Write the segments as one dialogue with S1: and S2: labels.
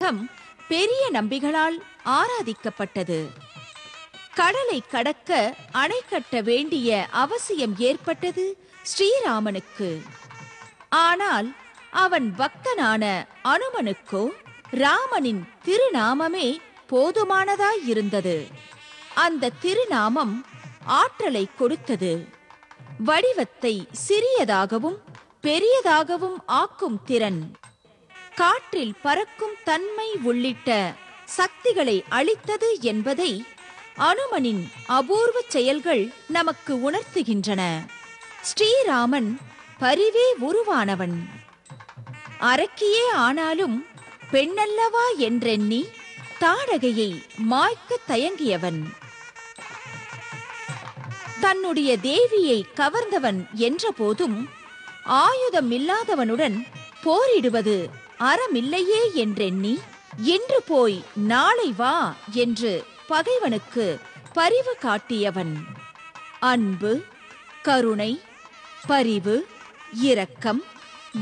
S1: தெய்வீகம் பெரிய நம்பிகளால் ஆராதிக்கப்பட்டது. கடலை கடக்க அணை கட்ட வேண்டிய அவசியம் ஏற்பட்டது ஸ்ரீராமனுக்கு. ஆனால் அவன் பக்தனான அனுமனுக்கோ ராமனின் திருநாமமே போதுமானதாயிருந்தது. அந்த திருநாமம் ஆற்றலை கொடுத்தது. வடிவத்தை சிறியதாகவும் பெரியதாகவும் ஆக்கும் திறன், காற்றில் பறக்கும் தன்மை உள்ளிட்ட சக்திகளை அளித்தது என்பதை அனுமனின் அபூர்வ செயல்கள் நமக்கு உணர்த்துகின்றன. ஸ்ரீராமன் பரிவே உருவானவன். அரக்கியே ஆனாலும் பெண்ணல்லவா என்றெண்ணி தாடகையை மாய்க்க தயங்கியவன். தன்னுடைய தேவியை கவர்ந்தவன் என்ற போதும் ஆயுதம் இல்லாதவனுடன் போரிடுவது அறமில்லையே என்றெண்ணி இன்று போய் நாளை வா என்று பகைவனுக்கு பரிவு காட்டியவன். அன்பு, கருணை, பரிவு, இரக்கம்,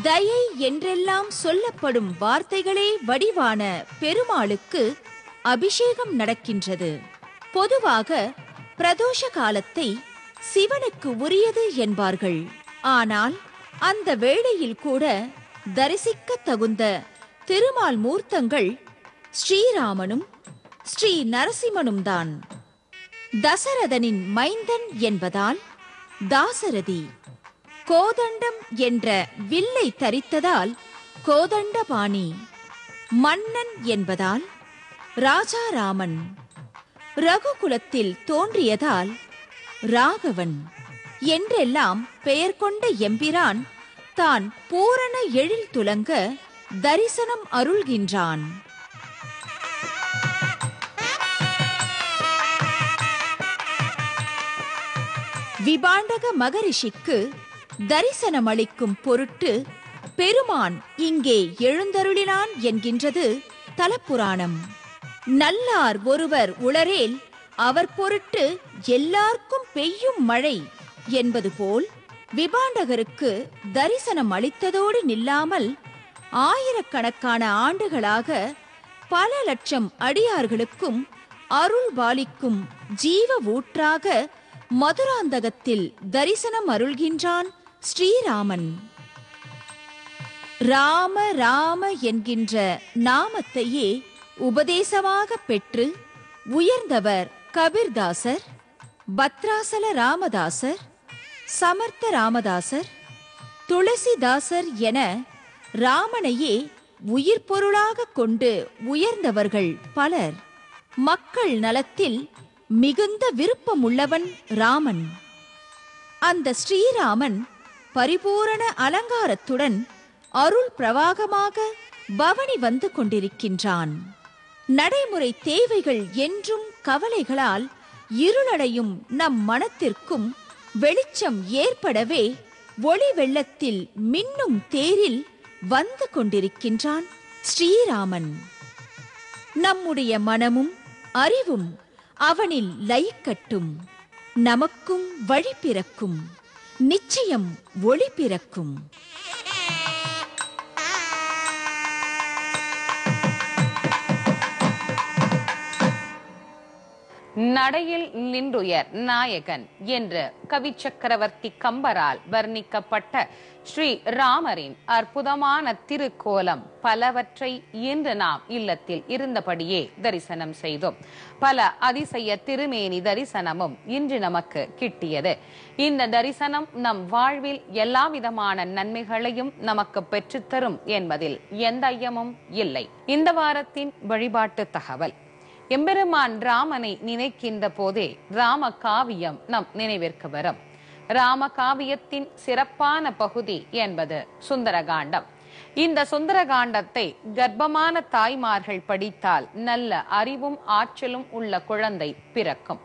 S1: தயை என்றெல்லாம் சொல்லப்படும் வார்த்தைகளே வடிவான பெருமாளுக்கு அபிஷேகம் நடக்கின்றது. பொதுவாக பிரதோஷ காலத்தை சிவனுக்கு உரியது என்பார்கள். ஆனால் அந்த வேளையில் கூட தரிசிக்க தகுந்த திருமால் மூர்த்தங்கள் ஸ்ரீராமனும் ஸ்ரீ நரசிம்மனும் தான். தசரதனின் மைந்தன் என்பதால் தாசரதி, கோதண்டம் என்ற வில்லை தரித்ததால் கோதண்டபாணி, மன்னன் என்பதால் ராஜாராமன், ரகுகுலத்தில் தோன்றியதால் ராகவன் என்றெல்லாம் பெயர் கொண்ட எம்பிரான் தான் பூரண எழில் துலங்க தரிசனம் அருள்கின்றான். விபாண்டக மகரிஷிக்கு தரிசனமளிக்கும் பொருட்டு பெருமான் இங்கே எழுந்தருளினான் என்கின்றது தலப்புராணம். நல்லார் ஒருவர் உளரேல் அவர் பொருட்டு எல்லார்க்கும் பெய்யும் மழை என்பது போல் விபாண்டகருக்கு தரிசனம் அளித்ததோடு நில்லாமல் ஆயிரக்கணக்கான ஆண்டுகளாக பல லட்சம் அடியார்களுக்கும் அருள் பாலிக்கும் ஜீவ ஊற்றாக மதுராந்தகத்தில் தரிசனம் அருள்கின்றான் ஸ்ரீராமன். ராம ராம என்கின்ற நாமத்தையே உபதேசமாக பெற்று உயர்ந்தவர் கபீர்தாசர், பத்ராசல ராமதாசர், சமர்த்த ராமதாசர், துளசிதாசர் என ராமனையே உயிர் பொருளாக கொண்டு உயர்ந்தவர்கள் பலர். மக்கள் நலத்தில் மிகுந்த விருப்பமுள்ளவன் ராமன். அந்த ஸ்ரீராமன் பரிபூரண அலங்காரத்துடன் அருள் பிரவாகமாக பவனி வந்து கொண்டிருக்கின்றான். நடைமுறை தேவைகள் என்றும் கவலைகளால் இருளடையும் நம் மனத்திற்கும் வெளிச்சம் ஏற்படவே ஒளி வெள்ளத்தில் மின்னும் தேரில் வந்து கொண்டிருக்கின்றான் ஸ்ரீராமன். நம்முடைய மனமும் அறிவும் அவனில் லயிக்கட்டும். நமக்கும் வழி பிறக்கும், நிச்சயம் ஒளி பிறக்கும்.
S2: நடையில் நின்றுயர் நாயகன் என்று கவி சக்கரவர்த்தி கம்பரால் வர்ணிக்கப்பட்ட ஸ்ரீ ராமரின் அற்புதமான திருக்கோலம் பலவற்றை இன்று நாம் இல்லத்தில் இருந்தபடியே தரிசனம் செய்தோம். பல அதிசய திருமேனி தரிசனமும் இன்று நமக்கு கிட்டியது. இந்த தரிசனம் நம் வாழ்வில் எல்லா விதமான நன்மைகளையும் நமக்கு பெற்றுத்தரும் என்பதில் எந்த ஐயமும் இல்லை. இந்த வாரத்தின் வழிபாட்டு தகவல்: எம்பெருமான் ராமனை நினைக்கின்ற போதே ராம காவியம் நம் நினைவிற்கு வரும். ராம காவியத்தின் சிறப்பான பகுதி என்பது சுந்தரகாண்டம். இந்த சுந்தரகாண்டத்தை கர்ப்பமான தாய்மார்கள் படித்தால் நல்ல அறிவும் ஆற்றலும் உள்ள குழந்தை பிறக்கும்.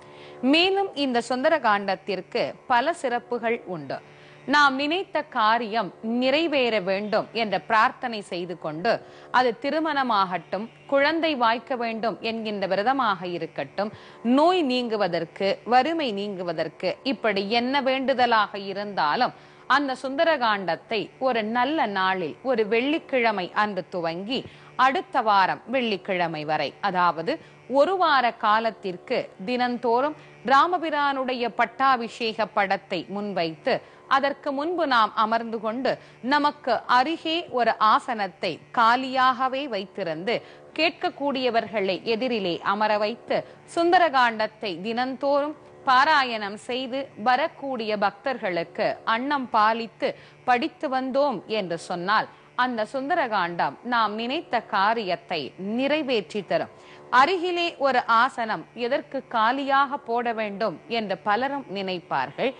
S2: மேலும் இந்த சுந்தரகாண்டத்திற்கு பல சிறப்புகள் உண்டு. நாம் நினைத்த காரியம் நிறைவேற வேண்டும் என்ற பிரார்த்தனை செய்து கொண்டு, அது திருமணமாகட்டும், குழந்தை வாய்க்க வேண்டும் என்கின்ற விரதமாக இருக்கட்டும், நோய் நீங்குவதற்கு, வறுமை நீங்குவதற்கு, இப்படி என்ன வேண்டுதலாக இருந்தாலும் அந்த சுந்தரகாண்டத்தை ஒரு நல்ல நாளில், ஒரு வெள்ளிக்கிழமை அன்று துவங்கி அடுத்த வாரம் வெள்ளிக்கிழமை வரை, அதாவது ஒரு வார காலத்திற்கு தினந்தோறும் ராமபிரானுடைய பட்டாபிஷேக படத்தை முன்வைத்து அதற்கு முன்பு நாம் அமர்ந்து கொண்டு நமக்கு அருகே ஒரு ஆசனத்தை காலியாகவே வைத்திருந்து கேட்கக்கூடியவர்களை எதிரிலே அமர வைத்து சுந்தரகாண்டத்தை தினந்தோறும் பாராயணம் செய்து வரக்கூடிய பக்தர்களுக்கு அன்னம் பாலித்து படித்து வந்தோம் என்று சொன்னால் அந்த சுந்தரகாண்டம் நாம் நினைத்த காரியத்தை நிறைவேற்றி தரும். அருகிலே ஒரு ஆசனம் எதற்கு காலியாக போட வேண்டும் என்று பலரும் நினைப்பார்கள்.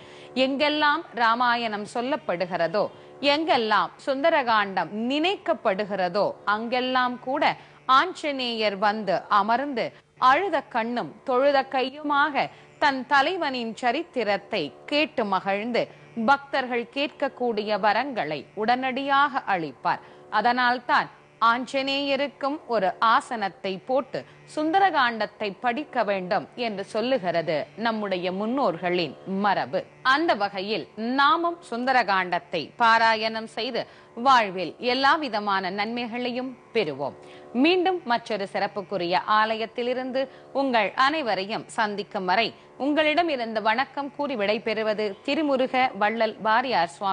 S2: எங்கெல்லாம் ராமாயணம் சொல்லப்படுகிறதோ, எங்கெல்லாம் சுந்தரகாண்டம் நினைக்கப்படுகிறதோ, அங்கெல்லாம் கூட ஆஞ்சநேயர் வந்து அமர்ந்து அழுத கண்ணும் தொழுத கையுமாக தன் தலைவனின் சரித்திரத்தை கேட்டு மகிழ்ந்து பக்தர்கள் கேட்கக்கூடிய வரங்களை உடனடியாக அளிப்பார். அதனால்தான் ஆஞ்சநேயருக்கும் ஒரு ஆசனத்தை போட்டு சுந்தரகாண்டத்தை படிக்க வேண்டும் என்று சொல்லுகிறது நம்முடைய முன்னோர்களின் மரபு. அந்த வகையில் நாமும் சுந்தரகாண்டத்தை பாராயணம் செய்து வாழ்வில் எல்லா விதமான நன்மைகளையும் பெறுவோம். மீண்டும் மற்றொரு சிறப்புக்குரிய ஆலயத்திலிருந்து உங்கள் அனைவரையும் சந்திக்கும் வரை உங்களிடம் இருந்து வணக்கம் கூறி விடைபெறுவது திருமுருக வள்ளல் வாரியார் சுவாமி.